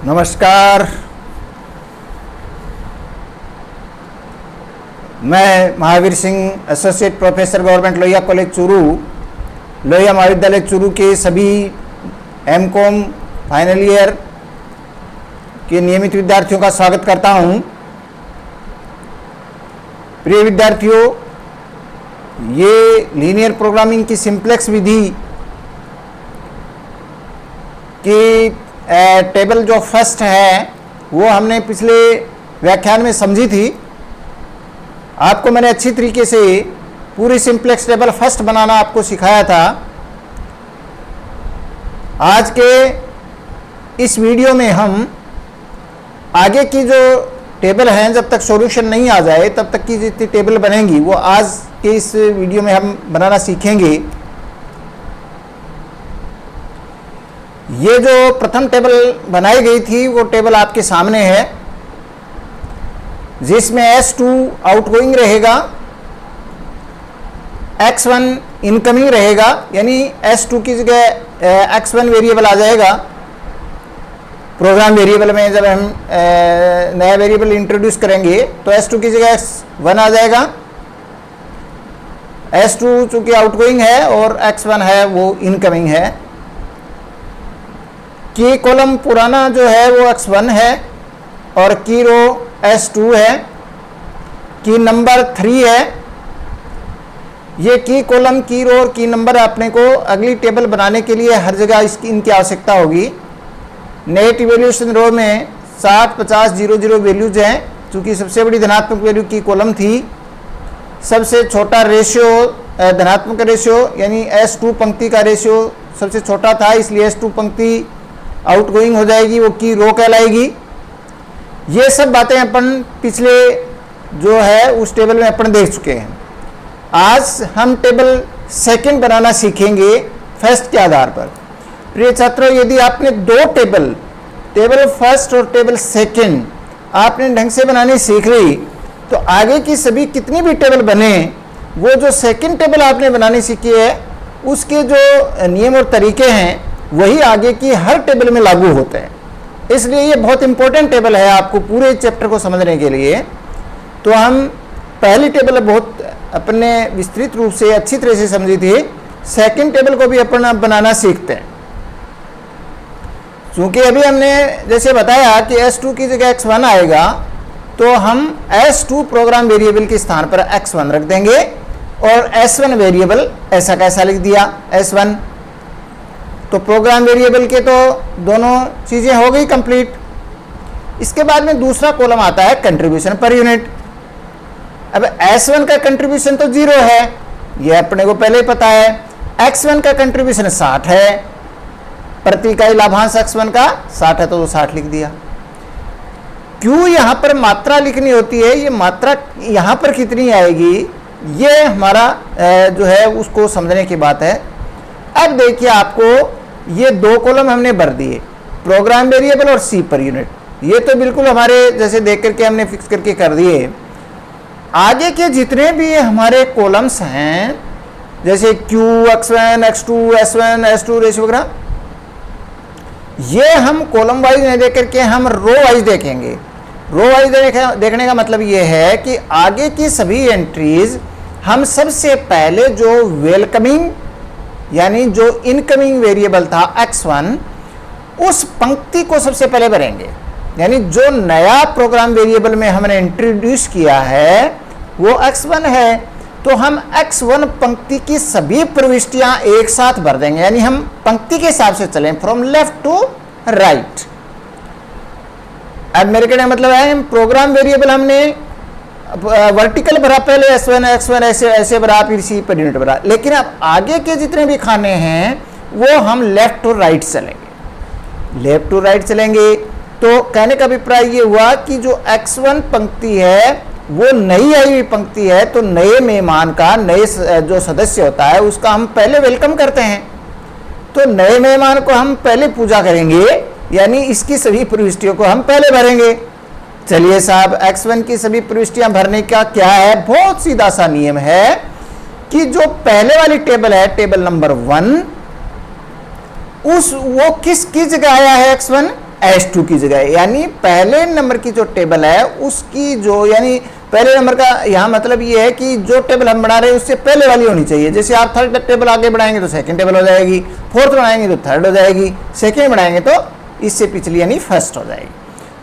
नमस्कार, मैं Mahavir Singh, associate professor government Lohia college Churu, Lohia महाविद्यालय चूरू के सभी एमकॉम फाइनल ईयर के नियमित विद्यार्थियों का स्वागत करता हूं। प्रिय विद्यार्थियों, ये लीनियर प्रोग्रामिंग की सिंप्लेक्स विधि की टेबल जो फर्स्ट है वो हमने पिछले व्याख्यान में समझी थी। आपको मैंने अच्छी तरीके से पूरी सिंप्लेक्स टेबल फर्स्ट बनाना आपको सिखाया था। आज के इस वीडियो में हम आगे की जो टेबल हैं, जब तक सॉल्यूशन नहीं आ जाए तब तक की जितनी टेबल बनेंगी वो आज के इस वीडियो में हम बनाना सीखेंगे। ये जो प्रथम टेबल बनाई गई थी वो टेबल आपके सामने है, जिसमें S2 आउटगोइंग रहेगा, X1 इनकमिंग रहेगा, यानी S2 की जगह X1 वेरिएबल आ जाएगा। प्रोग्राम वेरिएबल में जब हम नया वेरिएबल इंट्रोड्यूस करेंगे तो S2 की जगह X1 आ जाएगा। S2 चूंकि आउटगोइंग है और X1 है वो इनकमिंग है। की कॉलम पुराना जो है वो X1 है और की रो S2 है। की नंबर 3 है। ये की कॉलम, की रो और की नंबर अपने को अगली टेबल बनाने के लिए हर जगह इनकी आवश्यकता होगी। नेट इवैल्यूएशन रो में 60, 50, 00 वैल्यूज हैं। चूँकि सबसे बड़ी धनात्मक वैल्यू की कॉलम थी, सबसे छोटा रेशियो धनात्मक रेशियो यानी S2 पंक्ति का रेशियो सबसे छोटा था, इसलिए S2 पंक्ति आउटगोइंग हो जाएगी, वो की रो कहलाएगी। ये सब बातें अपन पिछले जो है उस टेबल में अपन देख चुके हैं। आज हम टेबल सेकंड बनाना सीखेंगे फर्स्ट के आधार पर। प्रिय छात्रों, यदि आपने दो टेबल फर्स्ट और टेबल सेकंड आपने ढंग से बनानी सीख ली तो आगे की सभी कितनी भी टेबल बने, वो जो सेकंड टेबल आपने बनानी सीखी है उसके जो नियम और तरीके हैं वही आगे की हर टेबल में लागू होते हैं। इसलिए ये बहुत इंपॉर्टेंट टेबल है आपको पूरे चैप्टर को समझने के लिए। तो हम पहली टेबल बहुत अपने विस्तृत रूप से अच्छी तरह से समझी थी, सेकंड टेबल को भी अपन अब बनाना सीखते हैं। क्योंकि अभी हमने जैसे बताया कि S2 की जगह X1 आएगा तो हम S2 प्रोग्राम वेरिएबल के स्थान पर X1 रख देंगे और S1 वेरिएबल ऐसा कैसा लिख दिया S1। तो प्रोग्राम वेरिएबल के तो दोनों चीज़ें हो गई कंप्लीट। इसके बाद में दूसरा कॉलम आता है कंट्रीब्यूशन पर यूनिट। अब S1 का कंट्रीब्यूशन तो 0 है, ये अपने को पहले ही पता है। X1 का कंट्रीब्यूशन 60 है, प्रति इकाई लाभांश X1 का 60 है तो 60 लिख दिया। क्यों यहाँ पर मात्रा लिखनी होती है, ये मात्रा यहाँ पर कितनी आएगी, ये हमारा जो है उसको समझने की बात है। अब देखिए, आपको ये दो कॉलम हमने भर दिए, प्रोग्राम वेरिएबल और C पर यूनिट। ये तो बिल्कुल हमारे जैसे देख करके हमने फिक्स करके कर दिए। आगे के जितने भी हमारे कॉलम्स हैं जैसे Q, X1, X2, S1, S2 ratio वगैरह, ये हम कॉलम वाइज नहीं देख करके हम रो वाइज देखेंगे। रो वाइज देखने का मतलब ये है कि आगे की सभी एंट्रीज हम सबसे पहले जो वेलकमिंग यानी जो इनकमिंग वेरिएबल था X1, उस पंक्ति को सबसे पहले भरेंगे। यानी जो नया प्रोग्राम वेरिएबल में हमने इंट्रोड्यूस किया है वो X1 है, तो हम X1 पंक्ति की सभी प्रविष्टियां एक साथ भर देंगे। यानी हम पंक्ति के हिसाब से चलें, फ्रॉम लेफ्ट टू राइट। अब मेरे कहने का मतलब है प्रोग्राम वेरिएबल हमने वर्टिकल भरा, पहले S1 X1 ऐसे भरा, फिर C पर यूनिट भरा। लेकिन अब आगे के जितने भी खाने हैं वो हम लेफ्ट टू राइट चलेंगे। लेफ्ट टू राइट चलेंगे तो कहने का अभिप्राय ये हुआ कि जो X1 पंक्ति है वो नई आई हुई पंक्ति है, तो नए मेहमान का, नए जो सदस्य होता है उसका हम पहले वेलकम करते हैं। तो नए मेहमान को हम पहले पूजा करेंगे, यानी इसकी सभी प्रविष्टियों को हम पहले भरेंगे। चलिए साहब, X1 की सभी प्रविष्टियां भरने का क्या है, बहुत सीधा सा नियम है कि जो पहले वाली टेबल है, टेबल नंबर 1, वो किसकी जगह आया है S2 की जगह, यानी पहले नंबर की जो टेबल है उसकी जो, यानी पहले नंबर का यहाँ मतलब ये है कि जो टेबल हम बना रहे हैं उससे पहले वाली होनी चाहिए। जैसे आप थर्ड टेबल आगे बढ़ाएंगे तो सेकंड टेबल हो जाएगी, फोर्थ बढ़ाएंगे तो थर्ड हो जाएगी, सेकंड बढ़ाएंगे तो इससे पिछली यानी फर्स्ट हो जाएगी।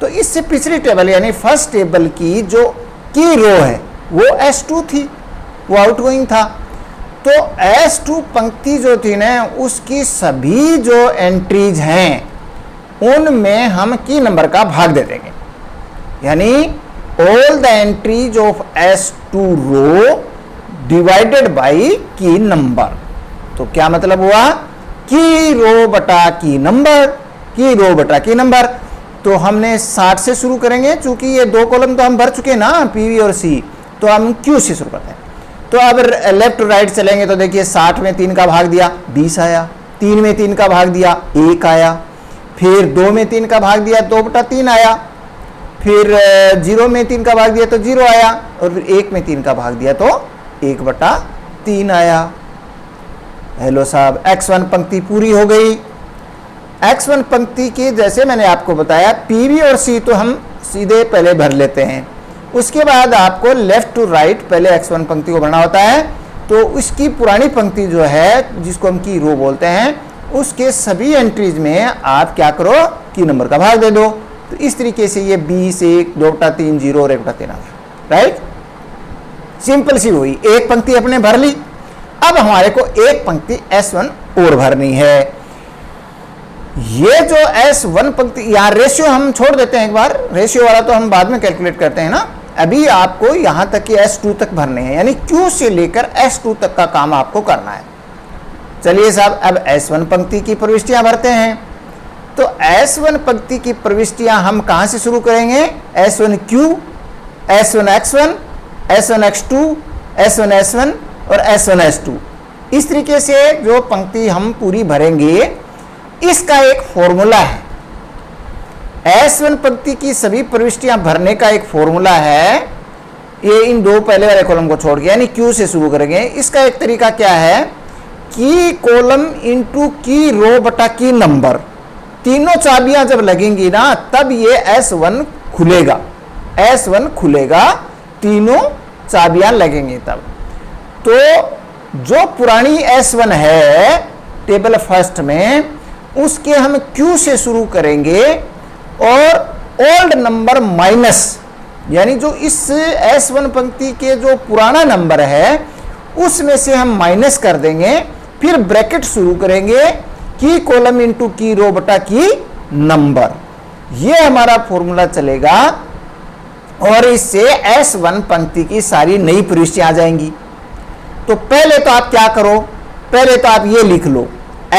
तो इससे पिछली टेबल यानी फर्स्ट टेबल की जो की रो है वो S2 थी, वो आउटगोइंग था। तो S2 पंक्ति जो थी ना उसकी सभी जो एंट्रीज हैं उनमें हम की नंबर का भाग दे देंगे, यानी all the entries of S2 row divided by की नंबर। तो क्या मतलब हुआ, की रो बटा की नंबर, की रो बटा की नंबर। तो हमने 60 से शुरू करेंगे, चूंकि ये दो कॉलम तो हम भर चुके ना PV और C, तो हम Q से शुरू करते हैं। तो अब लेफ्ट टू राइट चलेंगे तो देखिए 60 में 3 का भाग दिया 20 आया, 3 में 3 का भाग दिया 1 आया, फिर 2 में 3 का भाग दिया 2/3 आया, फिर 0 में 3 का भाग दिया तो 0 आया, और फिर 1 में 3 का भाग दिया तो 1/3 आया। हेलो साहब, X1 पंक्ति पूरी हो गई। X1 पंक्ति की जैसे मैंने आपको बताया PV और C तो हम सीधे पहले भर लेते हैं, उसके बाद आपको लेफ्ट टू राइट पहले X1 पंक्ति को भरना होता है। तो उसकी पुरानी पंक्ति जो है जिसको हम की रो बोलते हैं उसके सभी एंट्रीज में आप क्या करो, की नंबर का भाग दे दो। तो इस तरीके से ये 20, 1, 2/3, 0 और 1/3 आ गया, राइट। सिंपल सी हुई, एक पंक्ति अपने भर ली। अब हमारे को एक पंक्ति S1 और भरनी है। ये जो S1 पंक्ति, यहाँ रेशियो हम छोड़ देते हैं एक बार, रेशियो वाला तो हम बाद में कैलकुलेट करते हैं ना। अभी आपको यहां तक कि S2 तक भरने हैं, यानी Q से लेकर S2 तक का काम आपको करना है। चलिए साहब, अब S1 पंक्ति की प्रविष्टियां भरते हैं। तो S1 पंक्ति की प्रविष्टियां हम कहां से शुरू करेंगे, S1Q, S1X1, S1X2, S1S1 और S1S2। इस तरीके से जो पंक्ति हम पूरी भरेंगे इसका एक फॉर्मूला है। S1 पंक्ति की सभी प्रविष्टियां भरने का एक फॉर्मूला है, ये इन दो पहले वाले कॉलम को छोड़ के, यानी Q से शुरू करेंगे। इसका एक तरीका क्या है, की कॉलम इंटू की रो बटा की नंबर, तीनों चाबियां जब लगेंगी ना तब ये S1 खुलेगा, S1 खुलेगा, तीनों चाबियां लगेंगी तब। तो जो पुरानी S1 है टेबल फर्स्ट में, उसके हम Q से शुरू करेंगे और ओल्ड नंबर माइनस, यानी जो इस S1 पंक्ति के जो पुराना नंबर है उसमें से हम माइनस कर देंगे, फिर ब्रैकेट शुरू करेंगे, की कॉलम इंटू की रो बटा की नंबर। ये हमारा फॉर्मूला चलेगा और इससे S1 पंक्ति की सारी नई प्रविष्टियां आ जाएंगी। तो पहले तो आप क्या करो, पहले तो आप ये लिख लो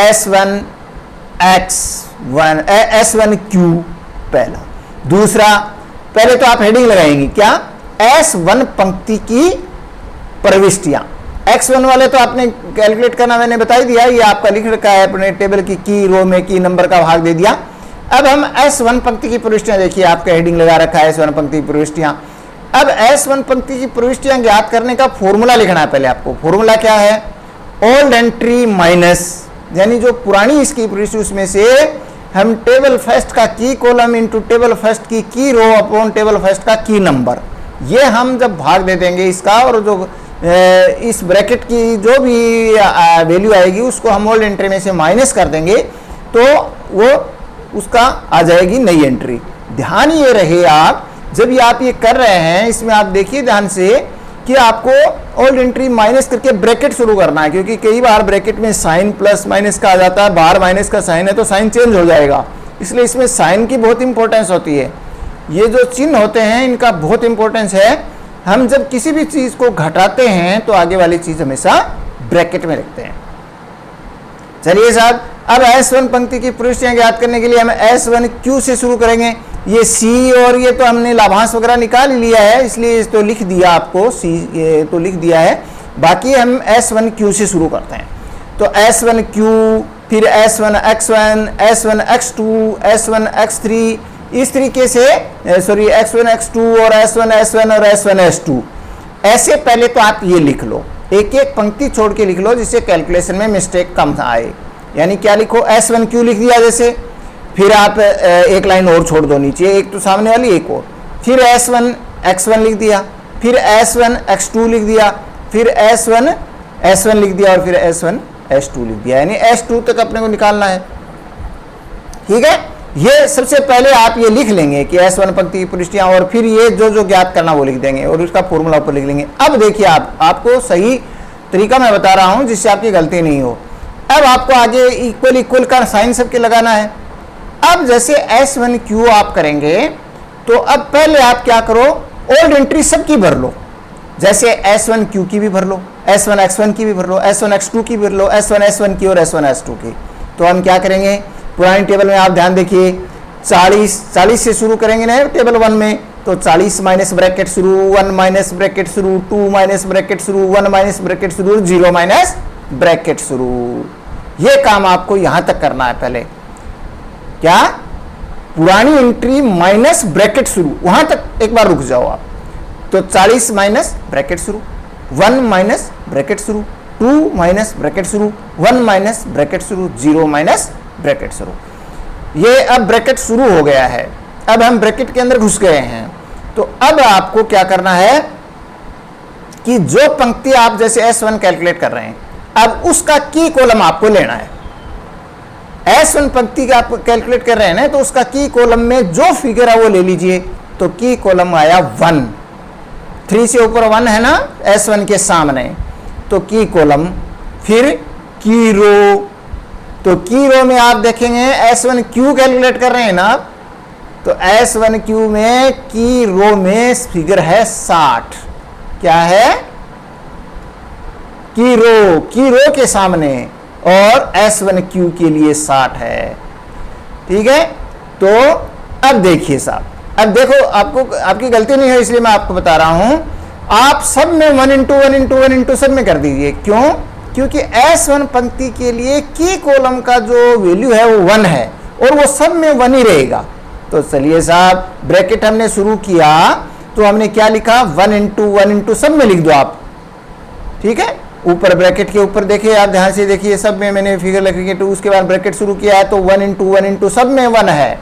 S1X1, S1Q पहला। दूसरा, पहले तो आप हेडिंग लगाएंगे क्या, S1 पंक्ति की प्रविष्टियां। X1 वाले तो आपने कैलकुलेट करना मैंने बता ही दिया, ये आपका लिख रखा है अपने टेबल की रो में, की नंबर का भाग दे दिया। अब हम S1 पंक्ति की प्रविष्टियां, देखिए आपका हेडिंग लगा रखा है S1 पंक्ति की प्रविष्टियां। अब S1 पंक्ति की प्रविष्टियां ज्ञात करने का फॉर्मूला लिखना है पहले आपको। फॉर्मूला क्या है, ओल्ड एंट्री माइनस, यानी जो पुरानी इसकी प्रविष्टि उसमें से हम टेबल फर्स्ट का की कॉलम इंटू टेबल फर्स्ट की रो अपॉन टेबल फर्स्ट का की नंबर, ये हम जब भाग दे देंगे इसका, और जो इस ब्रैकेट की जो भी वैल्यू आएगी उसको हम ओल्ड एंट्री में से माइनस कर देंगे तो वो उसका आ जाएगी नई एंट्री। ध्यान ये रहे, आप जब आप ये कर रहे हैं इसमें आप देखिए ध्यान से कि आपको ओल्ड एंट्री माइनस करके ब्रैकेट शुरू करना है, क्योंकि कई बार ब्रैकेट में साइन प्लस माइनस का आ जाता है, बाहर माइनस का साइन है तो साइन चेंज हो जाएगा, इसलिए इसमें साइन की बहुत इंपॉर्टेंस होती है। ये जो चिन्ह होते हैं इनका बहुत इंपॉर्टेंस है। हम जब किसी भी चीज को घटाते हैं तो आगे वाली चीज हमेशा ब्रैकेट में रखते हैं। चलिए साहब, अब S1 पंक्ति की प्रविष्टियां ज्ञात करने के लिए हम S1Q से शुरू करेंगे। ये C और ये तो हमने लाभांश वगैरह निकाल लिया है, इसलिए तो लिख दिया आपको, C ये तो लिख दिया है। बाकी हम S1Q से शुरू करते हैं। तो S1Q, फिर S1X1, S1X2, S1X3, इस तरीके से सॉरी X1X2 और S1S1 और S1S2। ऐसे पहले तो आप ये लिख लो, एक एक पंक्ति छोड़ के लिख लो जिससे कैलकुलेशन में मिस्टेक कम आए। यानी क्या लिखो, S1Q लिख दिया जैसे, फिर आप एक लाइन और छोड़ दो नीचे, एक तो सामने वाली एक और, फिर S1 x1 लिख दिया, फिर S1 x2 लिख दिया, फिर S1 S1 लिख दिया और फिर S1 S2 लिख दिया, यानी S2 तक अपने को निकालना है। ठीक है, ये सबसे पहले आप ये लिख लेंगे कि S1 पंक्ति की प्रविष्टियां, और फिर ये जो जो ज्ञात करना वो लिख देंगे और उसका फॉर्मूला ऊपर लिख लेंगे। अब देखिए आपको सही तरीका मैं बता रहा हूं जिससे आपकी गलती नहीं हो। अब आपको आगे इक्वल इक्वल का साइन सबके लगाना है। अब जैसे S1Q आप करेंगे तो अब पहले आप क्या करो, ओल्ड एंट्री सबकी भर लो, जैसे S1Q की भी भर लो, S1 X1 की भी भर लो, S1 X2 की भर लो, S1 S1 की और S1 S2 की। तो हम क्या करेंगे, पुरानी टेबल में आप ध्यान देखिए 40 से शुरू करेंगे ना टेबल 1 में, तो 40 माइनस ब्रैकेट शुरू, 1 माइनस ब्रैकेट शुरू, 2 माइनस ब्रैकेट शुरू, 1 माइनस ब्रैकेट शुरू, 0 माइनस ब्रैकेट शुरू। ये काम आपको यहां तक करना है। पहले क्या, पुरानी एंट्री माइनस ब्रैकेट शुरू, वहां तक एक बार रुक जाओ आप। तो 40 माइनस ब्रैकेट शुरू, 1 माइनस ब्रैकेट शुरू, 2 माइनस ब्रैकेट शुरू, 1 माइनस ब्रैकेट शुरू, 0 माइनस ब्रैकेट शुरू। ये अब ब्रैकेट शुरू हो गया है, अब हम ब्रैकेट के अंदर घुस गए हैं। तो अब आपको क्या करना है कि जो पंक्ति आप जैसे S1 कैलकुलेट कर रहे हैं, अब उसका की कॉलम आपको लेना है। S1 पंक्ति का आप कैलकुलेट कर रहे हैं ना, तो उसका की कॉलम में जो फिगर है वो ले लीजिए। तो की कॉलम आया 1, 3 से ऊपर 1 है ना S1 के सामने, तो की कॉलम, फिर की रो, तो की रो में आप देखेंगे S1Q कैलकुलेट कर रहे हैं ना, तो S1Q में की रो में फिगर है 60। क्या है, की रो के सामने, और S1Q के लिए 60 है। ठीक है, तो अब देखिए साहब, अब देखो आपको, आपकी गलती नहीं है इसलिए मैं आपको बता रहा हूं, आप सब में 1 इंटू 1 इंटू 1 इंटू सब में कर दीजिए। क्यों, क्योंकि S1 पंक्ति के लिए की कॉलम का जो वैल्यू है वो 1 है और वो सब में 1 ही रहेगा। तो चलिए साहब, ब्रैकेट हमने शुरू किया तो हमने क्या लिखा, 1 इंटू सब में लिख दो आप। ठीक है, ऊपर ब्रैकेट के ऊपर देखिए, आप ध्यान से देखिए, सब में मैंने फिगर लिखी है। तो उसके बाद ब्रैकेट शुरू किया है तो 1 इंटू सब में 1 है।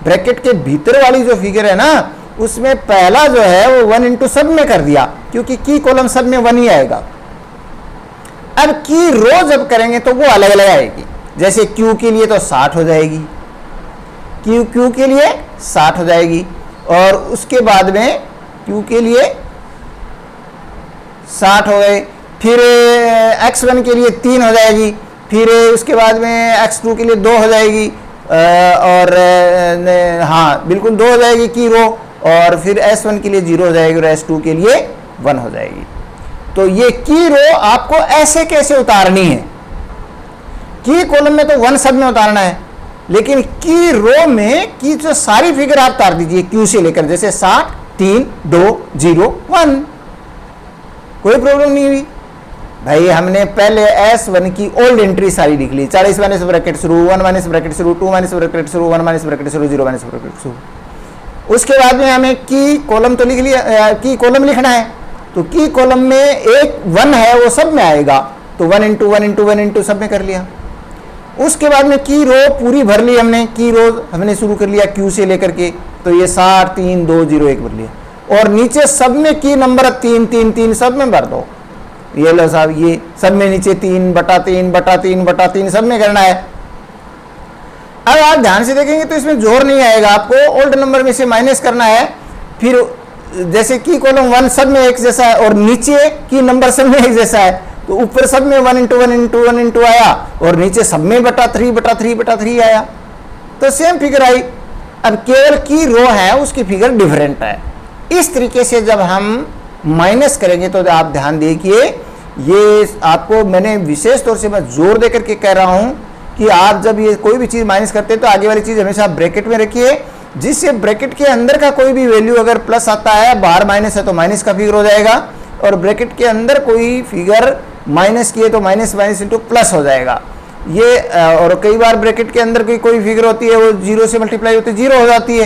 ब्रैकेट के भीतर वाली जो फिगर है ना, उसमें पहला जो है वो 1 इंटू सब में कर दिया, क्योंकि की कॉलम सब में 1 ही आएगा। अब की रो जब करेंगे तो वो अलग अलग आएगी, जैसे Q के लिए तो 60 हो जाएगी, Q के लिए 60 हो जाएगी, और उसके बाद में Q के लिए 60 हो गए, फिर X1 के लिए 3 हो जाएगी, फिर उसके बाद में X2 के लिए 2 हो जाएगी, और हाँ बिल्कुल 2 हो जाएगी की रो, और फिर S1 के लिए 0 हो जाएगी और S2 के लिए 1 हो जाएगी। तो ये की रो आपको ऐसे कैसे उतारनी है, की कॉलम में तो 1 सब में उतारना है, लेकिन की रो में की जो सारी फिगर आप उतार दीजिए Q से लेकर, जैसे 60, 3, 2, 0, 1, कोई प्रॉब्लम नहीं हुई भाई। हमने पहले S1 की ओल्ड एंट्री सारी लिख ली, 40 माइनस ब्रैकेट शुरू, 1 माइनस ब्रैकेट शुरू, 2 माइनस ब्रैकेट शुरू, 1 माइनस ब्रैकेट शुरू, 0 माइनस ब्रैकेट शुरू। उसके बाद में हमें की कॉलम तो लिख लिया, की कॉलम लिखना है, तो की कॉलम में एक 1 है वो सब में आएगा, तो 1 इंटू 1 इंटू 1 इंटू सब में कर लिया। उसके बाद में की रो पूरी भर ली हमने, की रो हमने शुरू कर लिया Q से लेकर के, तो ये 60, 3, 2, 0, 1 भर लिया, और नीचे सब में की नंबर 3, 3, 3 सब में भर दो। ये लो साहब, ये सब में नीचे 3 बटा 3 बटा 3 बटा 3 सब में करना है। अब आप ध्यान से देखेंगे तो इसमें जोर नहीं आएगा, आपको ओल्ड नंबर में से माइनस करना है। फिर जैसे की कॉलम 1 सब में एक जैसा है और नीचे की नंबर सब में एक जैसा है, तो ऊपर सब में 1 इंटू 1 इंटू 1 इंटू आया, और नीचे सब में बटा 3 बटा 3 बटा 3 आया, तो सेम फिगर आई। अब केवल की रो है उसकी फिगर डिफरेंट है। इस तरीके से जब हम माइनस करेंगे तो आप ध्यान देखिए, ये आपको मैंने विशेष तौर से मैं जोर देकर के कह रहा हूं कि आप जब ये कोई भी चीज़ माइनस करते हैं तो आगे वाली चीज़ हमेशा आप ब्रैकेट में रखिए, जिससे ब्रैकेट के अंदर का कोई भी वैल्यू अगर प्लस आता है, बाहर माइनस है तो माइनस का फिगर हो जाएगा, और ब्रैकेट के अंदर कोई फिगर माइनस किए तो माइनस माइनस इंटू प्लस हो जाएगा। ये और कई बार ब्रैकेट के अंदर कोई फिगर होती है वो 0 से मल्टीप्लाई होती है 0 हो जाती है।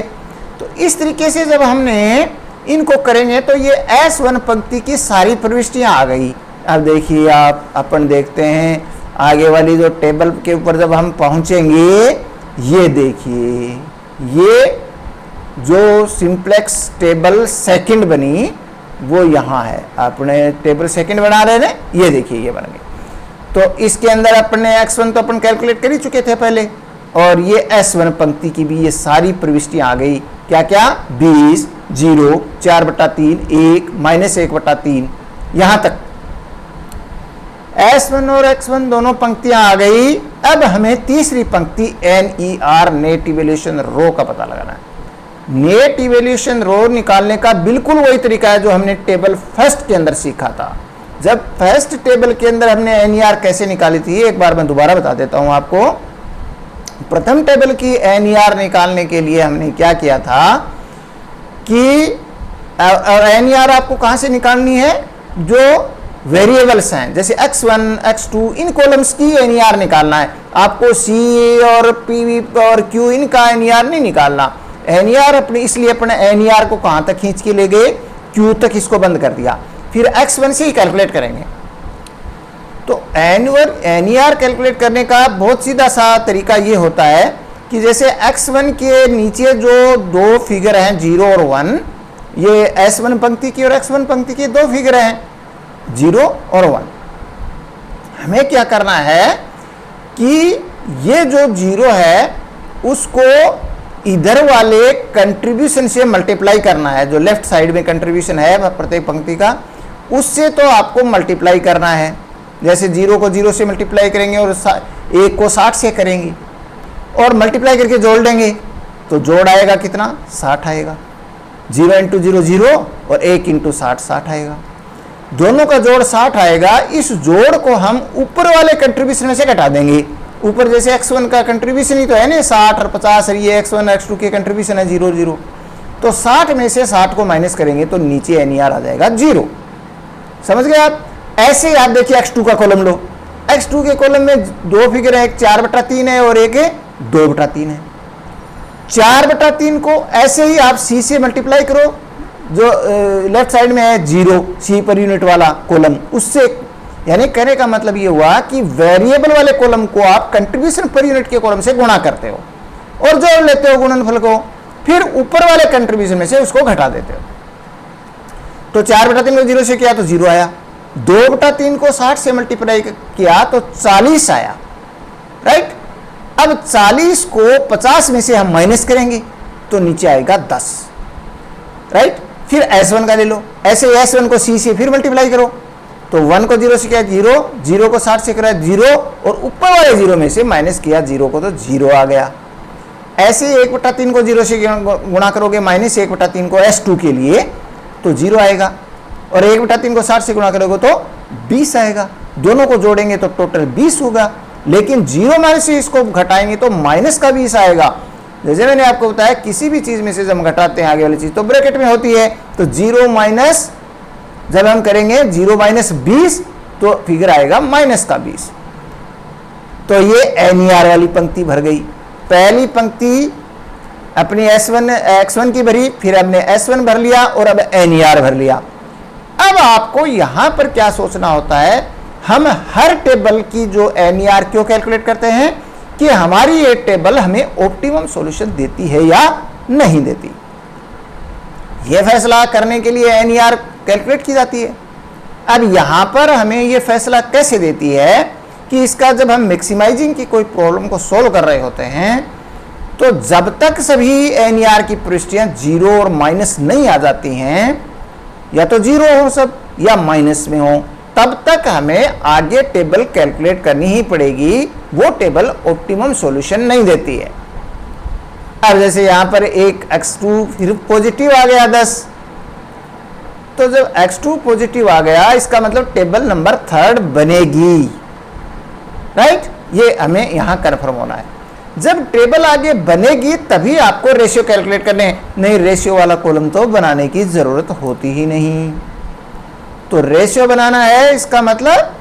तो इस तरीके से जब हमने इनको करेंगे तो ये S1 पंक्ति की सारी प्रविष्टियां आ गई। अब देखिए आप, अपन देखते हैं आगे वाली जो टेबल के ऊपर जब हम पहुंचेंगे ये देखिए, ये जो सिंप्लेक्स टेबल सेकंड बनी वो यहाँ है। अपने टेबल सेकंड बना रहे हैं, ये देखिए ये बन गई। तो इसके अंदर अपने x1 तो अपन कैलकुलेट कर ही चुके थे पहले, और ये S1 पंक्ति की भी ये सारी प्रविष्टियां आ गई। क्या क्या? 20, 0, 4/3, 1, -1/3, यहाँ तक S1 और X1 दोनों पंक्तियां आ गई। अब हमें तीसरी पंक्ति NER नेट इवैल्यूएशन रो का पता लगाना है। नेट इवैल्यूएशन रो निकालने का बिल्कुल वही तरीका है जो हमने टेबल फर्स्ट के अंदर सीखा था। जब फर्स्ट टेबल के अंदर हमने NER कैसे निकाली थी, एक बार मैं दोबारा बता देता हूं आपको। प्रथम टेबल की NER निकालने के लिए हमने क्या किया था कि, और NER आपको कहां से निकालनी है? जो वेरिएबल्स हैं जैसे x1, x2, इन कॉलम्स की NER निकालना है आपको। C और P और Q इनका NER नहीं निकालना। NER अपने, इसलिए अपने NER को कहां तक खींच के ले गए? Q तक इसको बंद कर दिया। फिर x1 से ही कैलकुलेट करेंगे। तो NER कैलकुलेट करने का बहुत सीधा सा तरीका ये होता है कि जैसे x1 के नीचे जो दो फिगर हैं 0 और 1, ये S1 पंक्ति की और x1 पंक्ति की दो फिगर हैं 0 और 1। हमें क्या करना है कि ये जो 0 है उसको इधर वाले कंट्रीब्यूशन से मल्टीप्लाई करना है। जो लेफ्ट साइड में कंट्रीब्यूशन है प्रत्येक पंक्ति का, उससे तो आपको मल्टीप्लाई करना है। जैसे 0 को 0 से मल्टीप्लाई करेंगे और 1 को 60 से करेंगे और मल्टीप्लाई करके जोड़ देंगे तो जोड़ आएगा कितना? 60 आएगा। 0 × 0 0 और 1 × 60 60 आएगा। दोनों का जोड़ 60 आएगा। इस जोड़ को हम ऊपर वाले कंट्रीब्यूशन में से घटा देंगे। ऊपर जैसे x1 का कंट्रीब्यूशन ही तो है ना 60 और 50, और ये x1 x2 के कंट्रीब्यूशन है 0 0। तो 60 में से 60 को माइनस करेंगे तो नीचे NER आ जाएगा 0। समझ गए आप? ऐसे ही आप देखिए x2 का कॉलम लो। x2 के कॉलम में दो फिगर है, एक 4/3 है और एक 2/3 है। 4/3 को ऐसे ही आप C से मल्टीप्लाई करो, जो लेफ्ट साइड में है 0 C पर यूनिट वाला कॉलम, उससे। यानी कहने का मतलब ये हुआ कि वेरिएबल वाले कॉलम को आप कंट्रीब्यूशन पर यूनिट के कॉलम से गुणा करते हो और जोड़ लेते हो गुणनफल को, फिर ऊपर वाले कंट्रीब्यूशन में से उसको घटा देते हो। तो 4/3 को 0 से किया तो 0 आया, 2/3 को 60 से मल्टीप्लाई किया तो 40 आया, राइट। अब 40 को 50 में से हम माइनस करेंगे तो नीचे आएगा 10, राइट। फिर S1 का ले लो, ऐसे S1 को C से फिर मल्टीप्लाई करो तो 1 को 0 से किया 0, 0 को 60 से करा 0 और ऊपर वाले 0 में से माइनस किया 0 को तो 0 आ गया। ऐसे 1/3 को 0 से गुणा करोगे -1/3 को S2 के लिए तो 0 आएगा, और 1/3 को 60 से गुणा करोगे तो 20 आएगा। दोनों को जोड़ेंगे तो टोटल 20 होगा, लेकिन 0 माइनस से इसको घटाएंगे तो माइनस का 20 आएगा। जैसे मैंने आपको बताया किसी भी चीज में से जब हम घटाते हैं आगे वाली चीज तो ब्रैकेट में होती है, तो 0 माइनस जब हम करेंगे 0 माइनस 20 तो फिगर आएगा माइनस का 20। तो ये NER वाली पंक्ति भर गई। पहली पंक्ति अपनी x1 की भरी, फिर हमने S1 भर लिया और अब NER भर लिया। अब आपको यहां पर क्या सोचना होता है, हम हर टेबल की जो NER क्यों कैलकुलेट करते हैं कि हमारी ये टेबल हमें ऑप्टिमम सॉल्यूशन देती है या नहीं देती। यह फैसला करने के लिए NER कैलकुलेट की जाती है। अब यहां पर हमें यह फैसला कैसे देती है कि इसका जब हम मैक्सिमाइजिंग की कोई प्रॉब्लम को सॉल्व कर रहे होते हैं तो जब तक सभी NER की प्रविष्टियां 0 और माइनस नहीं आ जाती हैं, या तो 0 हो सब या माइनस में हो, तब तक हमें आगे टेबल कैलकुलेट करनी ही पड़ेगी। वो टेबल ऑप्टिमम सॉल्यूशन नहीं देती है। अब जैसे यहां पर एक x2 फिर पॉजिटिव आ गया 10, तो जब x2 पॉजिटिव आ गया इसका मतलब टेबल नंबर 3 बनेगी, राइट। ये हमें यहां कंफर्म होना है। जब टेबल आगे बनेगी तभी आपको रेशियो कैलकुलेट करने हैं, नहीं रेशियो वाला कॉलम तो बनाने की जरूरत होती ही नहीं। तो रेशियो बनाना है, इसका मतलब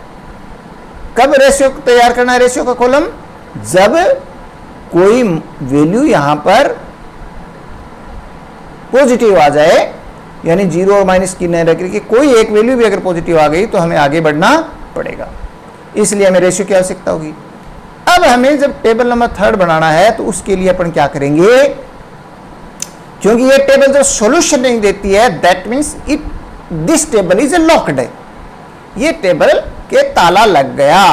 कब रेशियो तैयार करना है, रेशियो का कॉलम जब कोई वैल्यू यहां पर पॉजिटिव आ जाए, यानी 0 और माइनस की नहीं रख, कोई एक वैल्यू भी अगर पॉजिटिव आ गई तो हमें आगे बढ़ना पड़ेगा, इसलिए हमें रेशियो की आवश्यकता होगी। अब हमें जब टेबल नंबर 3 बनाना है तो उसके लिए अपन क्या करेंगे, क्योंकि ये टेबल जो सॉल्यूशन नहीं देती है, that means it this table is locked, ये टेबल के ताला लग गया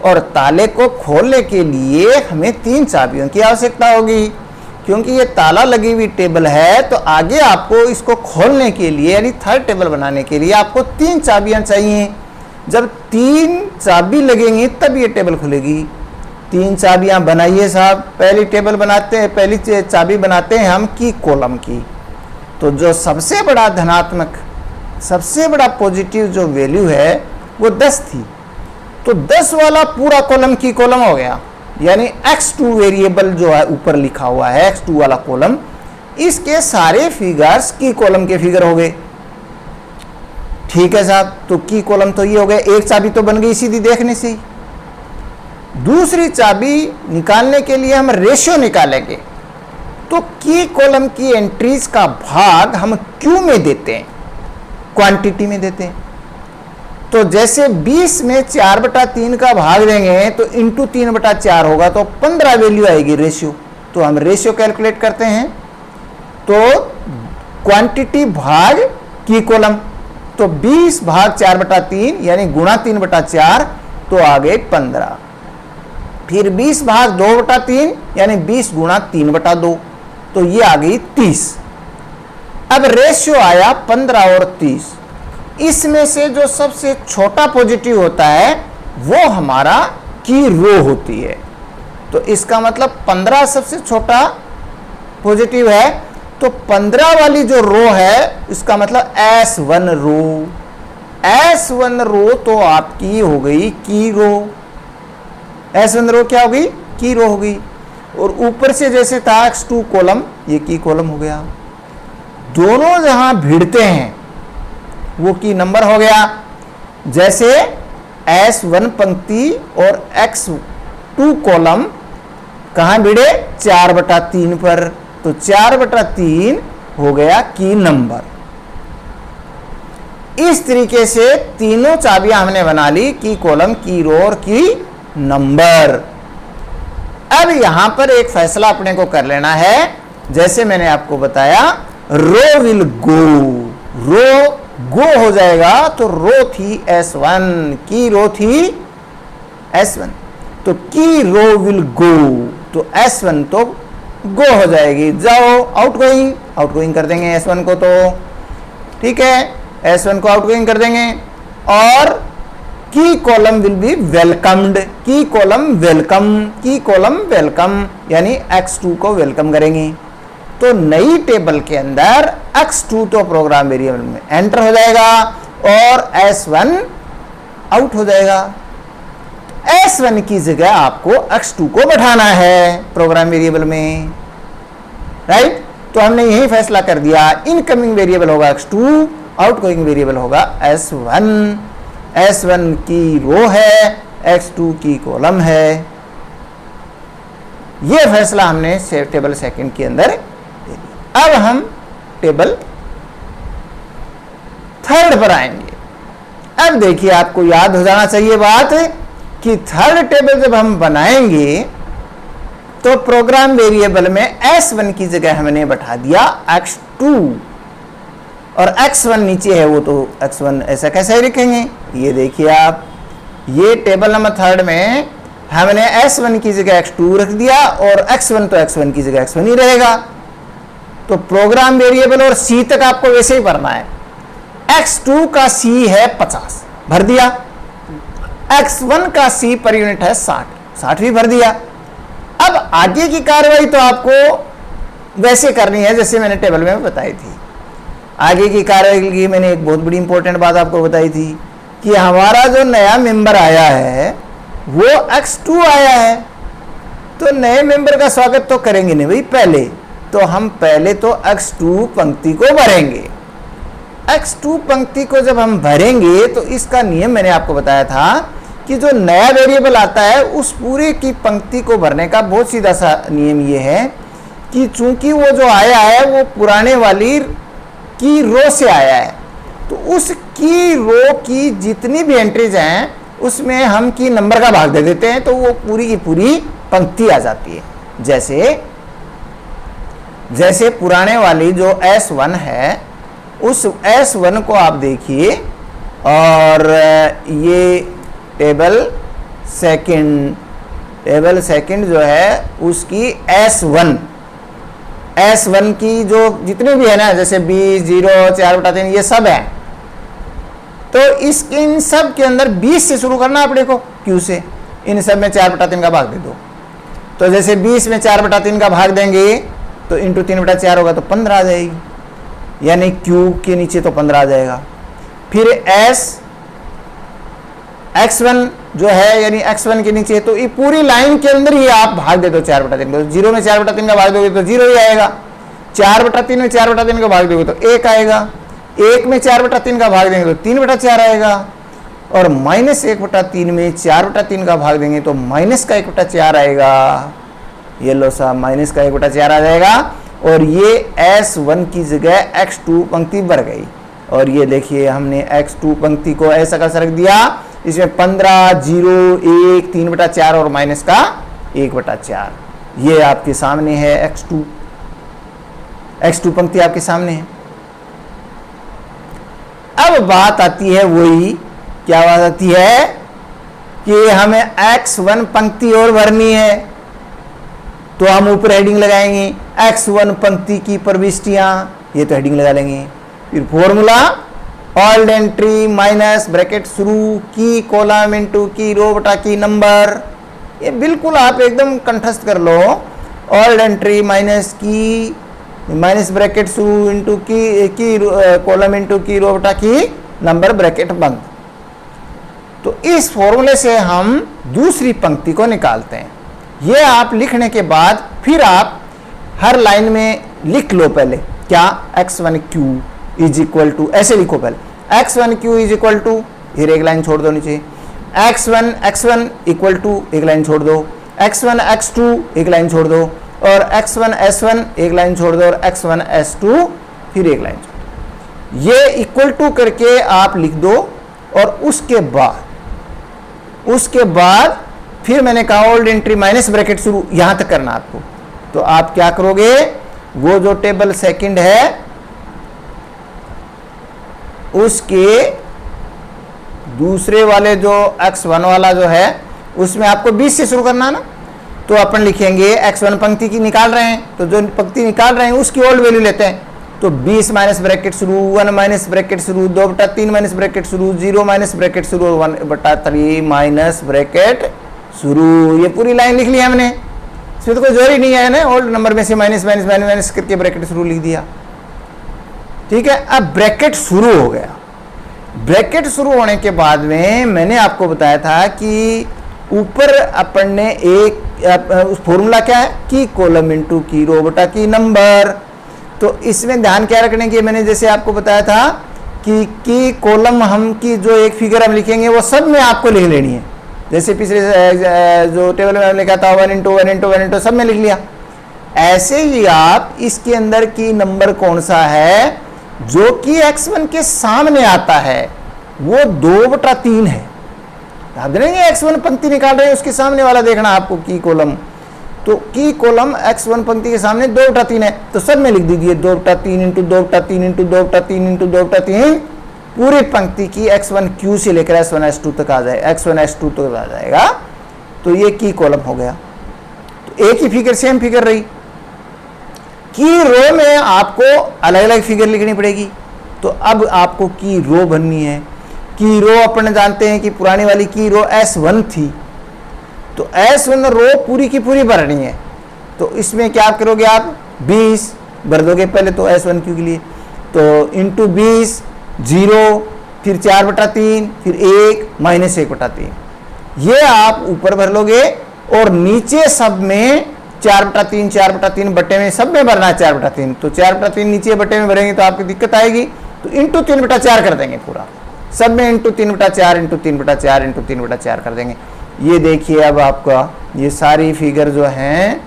और ताले को खोलने के लिए हमें 3 चाबियों की आवश्यकता होगी। क्योंकि ये ताला लगी हुई टेबल है तो आगे आपको इसको खोलने के लिए यानी 3rd टेबल बनाने के लिए आपको 3 चाबियां चाहिए। जब 3 चाबी लगेंगी तब ये टेबल खुलेगी। 3 चाबियां बनाइए साहब। पहली टेबल बनाते हैं, पहली चाबी बनाते हैं हम की कॉलम की। तो जो सबसे बड़ा धनात्मक, सबसे बड़ा पॉजिटिव जो वैल्यू है वो 10 थी, तो 10 वाला पूरा कॉलम की कॉलम हो गया, यानी x2 वेरिएबल जो है ऊपर लिखा हुआ है x2 वाला कॉलम, इसके सारे फिगर्स की कॉलम के फिगर हो गए। ठीक है साहब, तो की कॉलम तो ये हो गए। एक चाबी तो बन गई सीधी देखने से ही। दूसरी चाबी निकालने के लिए हम रेशियो निकालेंगे, तो की कॉलम की एंट्रीज का भाग हम क्यू में देते हैं, क्वांटिटी में देते हैं। तो जैसे 20 में 4/3 का भाग देंगे तो इंटू 3/4 होगा, तो 15 वैल्यू आएगी रेशियो। तो हम रेशियो कैलकुलेट करते हैं, तो क्वांटिटी भाग की कॉलम, तो 20 भाग 4/3 यानी गुणा 3/4, तो आ गए 15। फिर 20 भाग 2/3 यानी 20 गुणा 3/2, तो ये आ गई 30। अब रेशियो आया 15 और 30। इसमें से जो सबसे छोटा पॉजिटिव होता है वो हमारा की रो होती है। तो इसका मतलब 15 सबसे छोटा पॉजिटिव है, तो 15 वाली जो रो है इसका मतलब S1 रो। S1 रो तो आपकी हो गई की रो। S1 रो क्या होगी? की रो होगी। और ऊपर से जैसे था x2 कॉलम, ये की कॉलम हो गया। दोनों जहां भिड़ते हैं वो की नंबर हो गया। जैसे S1 पंक्ति और x2 कॉलम कहां भिड़े? 4/3 पर, तो 4/3 हो गया की नंबर। इस तरीके से तीनों चाबियां हमने बना ली, की कॉलम, की रो और की नंबर। अब यहां पर एक फैसला अपने को कर लेना है। जैसे मैंने आपको बताया, रो विल गो, रो गो हो जाएगा, तो रो थी S1, की रो थी S1, तो की रो विल गो, तो S1 तो गो हो जाएगी। जाओ आउटगोइंग, आउटगोइंग कर देंगे S1 को, तो ठीक है, S1 को आउटगोइंग कर देंगे। और की कॉलम विल बी वेलकम्ड, की कॉलम वेलकम, की कॉलम वेलकम, यानी x2 को वेलकम करेंगे। तो नई टेबल के अंदर x2 तो प्रोग्राम वेरिएबल में एंटर हो जाएगा और S1 आउट हो जाएगा। S1 की जगह आपको x2 को बैठाना है प्रोग्राम वेरिएबल में, राइट। तो हमने यही फैसला कर दिया, इनकमिंग वेरिएबल होगा x2, आउटगोइंग वेरिएबल होगा S1। S1 की रो है, x2 की कॉलम है। यह फैसला हमने टेबल सेकंड के अंदर। अब हम टेबल 3rd पर आएंगे। अब देखिए, आपको याद हो जाना चाहिए बात कि 3rd टेबल जब हम बनाएंगे तो प्रोग्राम वेरिएबल में S1 की जगह हमने बैठा दिया x2 और x1 नीचे है, वो तो x1 ऐसा कैसे ही लिखेंगे। ये देखिए आप, ये टेबल नंबर 3rd में हमने S1 की जगह x2 रख दिया और x1 तो x1 की जगह x1 ही रहेगा। तो प्रोग्राम वेरिएबल और C तक आपको वैसे ही भरना है। x2 का C है 50, भर दिया। x1 का C पर यूनिट है 60, 60 भी भर दिया। अब आगे की कार्रवाई तो आपको वैसे करनी है जैसे मैंने टेबल में बताई थी। आगे की कार्रवाई की मैंने एक बहुत बड़ी इंपॉर्टेंट बात आपको बताई थी कि हमारा जो नया मेंबर आया है वो x2 आया है, तो नए मेंबर का स्वागत तो करेंगे नहीं भाई पहले, तो हम पहले तो x2 पंक्ति को भरेंगे। x2 पंक्ति को जब हम भरेंगे तो इसका नियम मैंने आपको बताया था कि जो नया वेरिएबल आता है उस पूरे की पंक्ति को भरने का बहुत सीधा सा नियम ये है कि चूंकि वो जो आया है वो पुराने वाली की रो से आया है, तो उस की रो की जितनी भी एंट्रीज हैं उसमें हम की नंबर का भाग दे देते हैं तो वो पूरी की पूरी पंक्ति आ जाती है। जैसे पुराने वाली जो S1 है, उस S1 को आप देखिए, और ये टेबल सेकंड जो है उसकी S1 की जो जितने भी है ना, जैसे 20, 0, 4/3 ये सब है, तो इन सब के अंदर 20 से शुरू करना अपने को, Q से। इन सब में 4/3 का भाग दे दो। तो जैसे 20 में 4/3 का भाग देंगे तो इंटू 3/4 होगा तो 15 आ जाएगी, यानी Q के नीचे तो 15 आ जाएगा। फिर X1 जो है यानी X1 के नीचे, तो ये पूरी लाइन के अंदर ही आप भाग दे दो 4/3 को। 0 में 4/3 का भाग दोगे तो 0 ही आएगा, 4/3 में 4/3 का भाग दोगे तो 1 आएगा, 1 में 4/3 का भाग देंगे तो 3/4 आएगा, और -1/3 में 4/3 का भाग देंगे तो -1/4 आएगा। ये लो साहब, -1/4 आ जाएगा, और ये S1 की जगह X2 पंक्ति बढ़ गई। और ये देखिए हमने X2 पंक्ति को ऐसा कैसा रख दिया, इसमें 15, 0, 1, 3/4 और माइनस का 1/4। ये आपके सामने है X2 पंक्ति आपके सामने है। अब बात आती है वही, क्या बात आती है कि हमें X1 पंक्ति और भरनी है, तो हम ऊपर हेडिंग लगाएंगे X1 पंक्ति की प्रविष्टियां, ये तो हेडिंग लगा लेंगे। फिर formula old entry minus bracket शुरू की कॉलम इनटू की रो बटा की नंबर, ये बिल्कुल आप एकदम कंठस्थ कर लो। ऑल्ड एंट्री माइनस की माइनस ब्रैकेट शुरू इनटू की कॉलम इनटू की रो बटा की नंबर ब्रैकेट बंद। तो इस फॉर्मूले से हम दूसरी पंक्ति को निकालते हैं। ये आप लिखने के बाद फिर आप हर लाइन में लिख लो पहले, क्या X1Q इज इक्वल टू, ऐसे लिखो पहले X1Q इज इक्वल टू, फिर एक लाइन छोड़ दो नीचे, X1 इक्वल टू एक लाइन छोड़ दो, X1X2 एक लाइन छोड़ दो, और X1S1 एक लाइन छोड़ दो, और X1S2 फिर एक लाइन छोड़ दो। ये इक्वल टू करके आप लिख दो, और उसके बाद फिर मैंने कहा ओल्ड एंट्री माइनस ब्रैकेट शुरू, यहां तक करना आपको। तो आप क्या करोगे, वो जो टेबल सेकंड है उसके दूसरे वाले जो X1 वाला जो है उसमें आपको 20 से शुरू करना ना, तो अपन लिखेंगे X1 पंक्ति की निकाल रहे हैं, तो जो पंक्ति निकाल रहे हैं उसकी ओल्ड वैल्यू लेते हैं। तो 20 माइनस ब्रैकेट शुरू, 1 माइनस ब्रैकेट शुरू, 2/3 माइनस ब्रैकेट शुरू, 0 माइनस ब्रैकेट शुरू, 1/3 माइनस ब्रैकेट शुरू। ये पूरी लाइन लिख लिया हमने, इसमें तो कोई जोर ही नहीं है ना, ओल्ड नंबर में से माइनस माइनस माइनस माइनस करके ब्रैकेट शुरू लिख दिया। ठीक है, अब ब्रैकेट शुरू हो गया। ब्रैकेट शुरू होने के बाद में मैंने आपको बताया था कि ऊपर अपन ने एक फॉर्मूला क्या है, की कॉलम इनटू की रो बटा की नंबर। तो इसमें ध्यान क्या रखने की, मैंने जैसे आपको बताया था कि कॉलम हम की जो एक फिगर हम लिखेंगे वो सब में आपको लिख लेनी है। जैसे पिछले जो टेबल में लिखा था 1 इंटू 1 इंटू 1 इंटू सब में लिख लिया। ऐसे ही आप इसके अंदर की नंबर कौन सा है जो कि X1 के सामने आता है, वो 2/3 है। याद देंगे X1 पंक्ति निकाल रहे हैं, उसके सामने वाला देखना आपको की कॉलम, तो की कॉलम X1 पंक्ति के सामने 2/3 है, तो सब में लिख दीजिए 2/3 इंटू 2/3 इंटू 2/3 इंटू 2/3, पूरी पंक्ति की X1Q से लेकर X1S2 तक आ जाए, X1S2 तक आ जाएगा। तो ये की कॉलम हो गया। तो एक ही फिगर, सेम फिगर रही। की रो में आपको अलग अलग फिगर लिखनी पड़ेगी। तो अब आपको की रो बननी है। की रो अपन जानते हैं कि पुरानी वाली की रो S1 थी, तो S1 रो पूरी की पूरी भरनी है। तो इसमें क्या करोगे आप, 20 भर दोगे पहले तो S1Q के लिए, तो इंटू 20, 0, फिर 4/3, फिर 1 माइनस 1/3, ये आप ऊपर भर लोगे, और नीचे सब में 4/3 4/3 बट्टे में सब में भरना है 4/3। तो 4/3 नीचे बट्टे में भरेंगे तो आपकी दिक्कत आएगी, तो इंटू 3/4 कर देंगे पूरा, सब में इंटू 3/4 इंटू 3/4 इंटू 3/4 कर देंगे। ये देखिए अब आपका ये सारी फिगर जो हैं,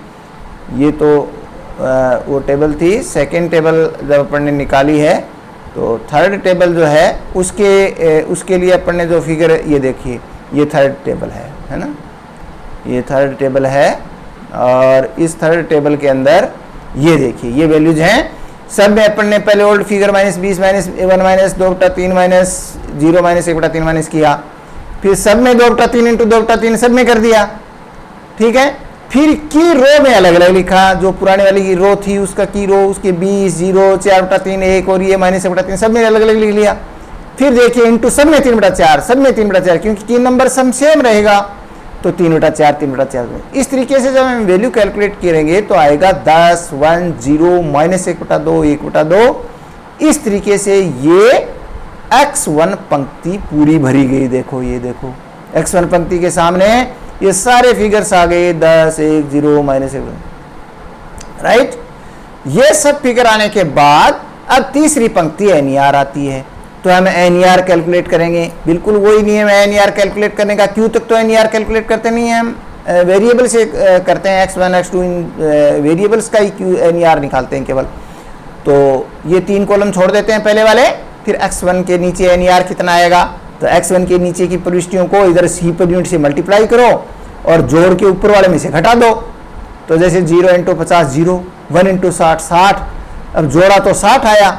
ये तो वो टेबल थी। सेकेंड टेबल जब अपन ने निकाली है, तो थर्ड टेबल जो है उसके लिए अपन ने जो फिगर, ये देखिए ये थर्ड टेबल है ना, ये थर्ड टेबल है। और इस थर्ड टेबल के अंदर ये देखिए ये वैल्यूज हैं। सब में अपन ने पहले ओल्ड फिगर -20 -1 -2/3 -0 -1/3 माइनस किया, फिर सब में 2/3 × 2/3 सब में कर दिया, ठीक है। फिर की रो में अलग अलग लिखा, जो पुराने वाली की रो थी उसका की रो, उसके 20 0 4/3 1 और ये -1/3 सब में अलग अलग लिख लिया। फिर देखिए इंटू सब में 3/4, सब में 3/4, क्योंकि की नंबर सम सेम रहेगा तो 3/4 3/4 में। इस तरीके से जब हम वैल्यू कैलकुलेट करेंगे तो आएगा 10 1 0 -1/2 1/2। इस तरीके से ये x1 पंक्ति पूरी भरी गई। देखो ये देखो x1 पंक्ति के सामने ये सारे फिगर्स आ गए 10 1 0 -1, राइट। ये सब फिगर आने के बाद अब तीसरी पंक्ति NER आती है, तो हम NER कैलकुलेट करेंगे। बिल्कुल वही नियम है NER कैलकुलेट करने का। क्यों तक तो NER कैलकुलेट करते नहीं है हम, वेरिएबल से करते हैं, x1 x2 इन वेरिएबल्स का ही क्यों NER निकालते हैं केवल। तो ये 3 कॉलम छोड़ देते हैं पहले वाले, फिर x1 के नीचे NER कितना आएगा, तो x1 के नीचे की प्रविष्टियों को इधर c पर यूनिट से मल्टीप्लाई करो और जोड़ के ऊपर वाले में से घटा दो। तो जैसे 0 × 50 0, 1 × 60 60, अब जोड़ा तो 60 आया,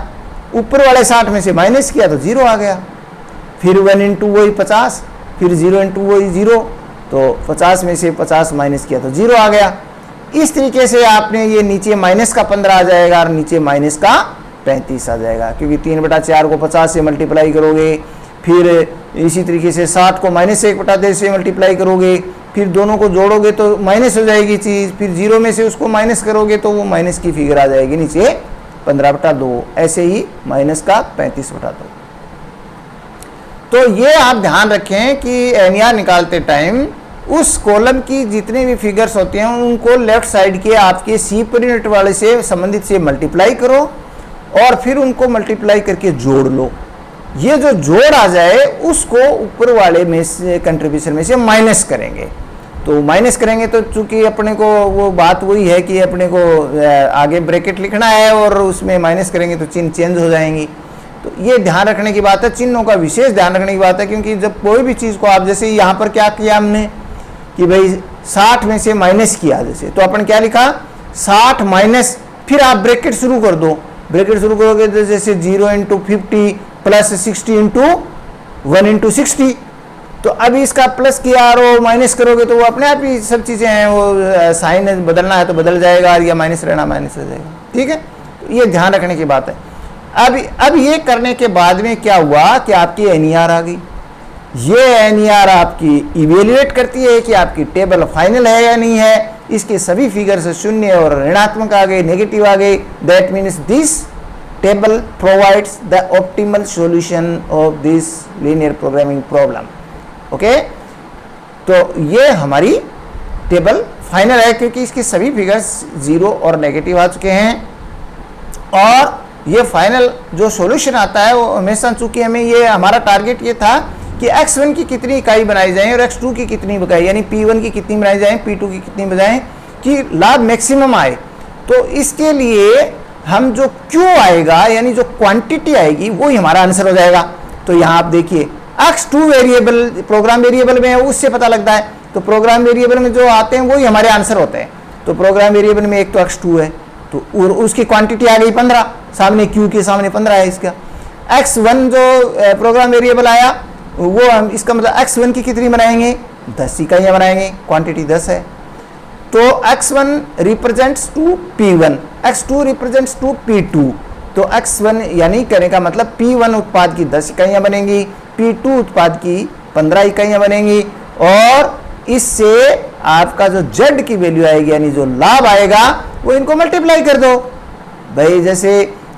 ऊपर वाले 60 में से माइनस किया तो 0 आ गया। फिर 1 × वही 50, फिर 0 × वही 0, तो 50 में से 50 माइनस किया तो 0 आ गया। इस तरीके से आपने ये नीचे माइनस का 15 आ जाएगा और नीचे माइनस का 35 आ जाएगा, क्योंकि 3/4 को 50 से मल्टीप्लाई करोगे, फिर इसी तरीके से 60 को -1/2 से मल्टीप्लाई करोगे, फिर दोनों को जोड़ोगे तो माइनस हो जाएगी चीज़, फिर 0 में से उसको माइनस करोगे तो वो माइनस की फिगर आ जाएगी नीचे 15/2, ऐसे ही माइनस का 35/2। तो ये आप ध्यान रखें कि NER निकालते टाइम उस कॉलम की जितने भी फिगर्स होते हैं उनको लेफ्ट साइड के आपके C पर यूनिट वाले से संबंधित से मल्टीप्लाई करो और फिर उनको मल्टीप्लाई करके जोड़ लो। ये जो जोड़ आ जाए उसको ऊपर वाले में से कंट्रीब्यूशन में से माइनस करेंगे। तो माइनस करेंगे तो चूंकि अपने को वो बात वही है कि अपने को आगे ब्रैकेट लिखना है और उसमें माइनस करेंगे तो चिन्ह चेंज हो जाएंगी। तो ये ध्यान रखने की बात है, चिन्हों का विशेष ध्यान रखने की बात है, क्योंकि जब कोई भी चीज़ को आप जैसे यहाँ पर क्या किया हमने कि भाई 60 में से माइनस किया, जैसे तो अपन क्या लिखा 60 माइनस, फिर आप ब्रैकेट शुरू कर दो। ब्रैकेट शुरू करोगे तो जैसे 0 × 50 + 60 × 1 × 60, तो अभी इसका प्लस किया और माइनस करोगे तो वो अपने आप ही सब चीज़ें हैं, वो साइन बदलना है तो बदल जाएगा या माइनस रहना माइनस हो जाएगा, ठीक है। तो ये ध्यान रखने की बात है। अब ये करने के बाद में क्या हुआ कि आपकी NER आ गई। ये NER आपकी इवेल्युएट करती है कि आपकी टेबल फाइनल है या नहीं है। इसके सभी फिगर्स शून्य और ऋणात्मक आ गए, नेगेटिव आ गए। That means this table provides the optimal solution of this linear programming problem. Okay, तो ये हमारी टेबल फाइनल है क्योंकि इसके सभी फिगर्स 0 और नेगेटिव आ चुके हैं। और ये फाइनल जो सॉल्यूशन आता है वो हमेशा, चूंकि हमें ये हमारा टारगेट ये था कि x1 की कितनी इकाई बनाई जाए और x2 की कितनी इकाई, यानी p1 की कितनी बनाई जाए, p2 की कितनी बनाएं कि लाभ मैक्सिमम आए। तो इसके लिए हम जो q आएगा यानी जो क्वांटिटी आएगी वो ही हमारा आंसर हो जाएगा। तो यहाँ आप देखिए x2 वेरिएबल प्रोग्राम वेरिएबल में है, उससे पता लगता है। तो प्रोग्राम वेरिएबल में जो आते हैं वही हमारे आंसर होते हैं। तो प्रोग्राम वेरिएबल में एक तो x2 है तो उसकी क्वांटिटी आ गई 15, सामने q के सामने 15 है इसका। x1 जो प्रोग्राम वेरिएबल आया वो हम इसका मतलब x1 की कितनी बनाएंगे 10 इकाइयाँ बनाएंगे, क्वांटिटी 10 है। तो x1 represents to p1, x2 represents to p2। तो x1 यानी करने का मतलब p1 उत्पाद की 10 इकाइयाँ बनेंगी, p2 उत्पाद की 15 इकाइयाँ बनेंगी, और इससे आपका जो z की वैल्यू आएगी यानी जो लाभ आएगा वो इनको मल्टीप्लाई कर दो। भाई जैसे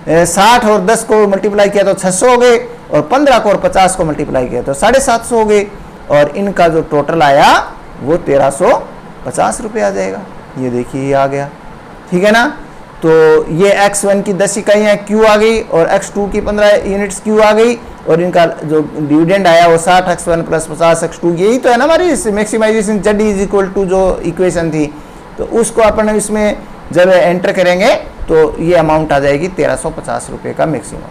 60 और 10 को मल्टीप्लाई किया तो 600 हो गए, और 15 को और 50 को मल्टीप्लाई किया तो 750 हो गए, और इनका जो टोटल आया वो 1350 रुपये आ जाएगा। ये देखिए ये आ गया, ठीक है ना। तो ये x1 की 10 इकाइयाँ q आ गई और x2 की 15 यूनिट्स q आ गई, और इनका जो डिविडेंड आया वो 60 x1 + 50 x2। यही तो है ना हमारी मैक्सिमाइजेशन z = जो इक्वेशन थी। तो उसको अपन इसमें जब एंटर करेंगे तो ये अमाउंट आ जाएगी 1350 रुपये का मैक्सिमम।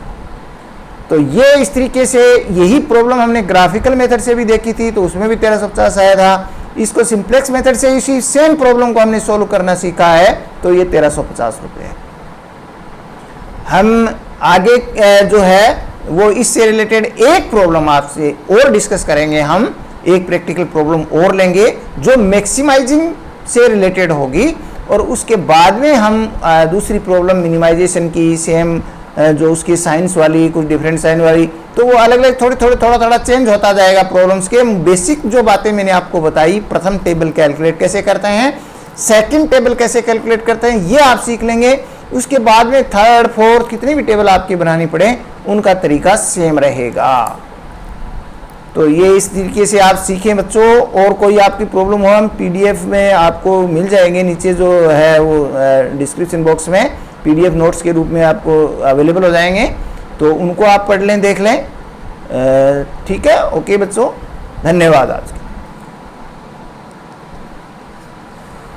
तो ये इस तरीके से यही प्रॉब्लम हमने ग्राफिकल मेथड से भी देखी थी, तो उसमें भी 1350 आया था। इसको सिंप्लेक्स मेथड से इसी सेम प्रॉब्लम को हमने सोल्व करना सीखा है, तो ये 1350 रुपये है। हम आगे जो है वो इससे रिलेटेड एक प्रॉब्लम आपसे और डिस्कस करेंगे। हम एक प्रैक्टिकल प्रॉब्लम और लेंगे जो मैक्सिमाइजिंग से रिलेटेड होगी, और उसके बाद में हम दूसरी प्रॉब्लम मिनिमाइजेशन की, सेम जो उसकी साइंस वाली, कुछ डिफरेंट साइन वाली, तो वो अलग अलग थोड़ा थोड़ा चेंज होता जाएगा प्रॉब्लम्स के। बेसिक जो बातें मैंने आपको बताई, प्रथम टेबल कैलकुलेट कैसे करते हैं, सेकंड टेबल कैसे कैलकुलेट करते हैं, ये आप सीख लेंगे। उसके बाद में थर्ड फोर्थ कितनी भी टेबल आपकी बनानी पड़े, उनका तरीका सेम रहेगा। तो ये इस तरीके से आप सीखें बच्चों। और कोई आपकी प्रॉब्लम हो, हम पीडीएफ में आपको मिल जाएंगे, नीचे जो है वो डिस्क्रिप्शन बॉक्स में पीडीएफ नोट्स के रूप में आपको अवेलेबल हो जाएंगे, तो उनको आप पढ़ लें, देख लें। ठीक है, ओके बच्चों, धन्यवाद आज के।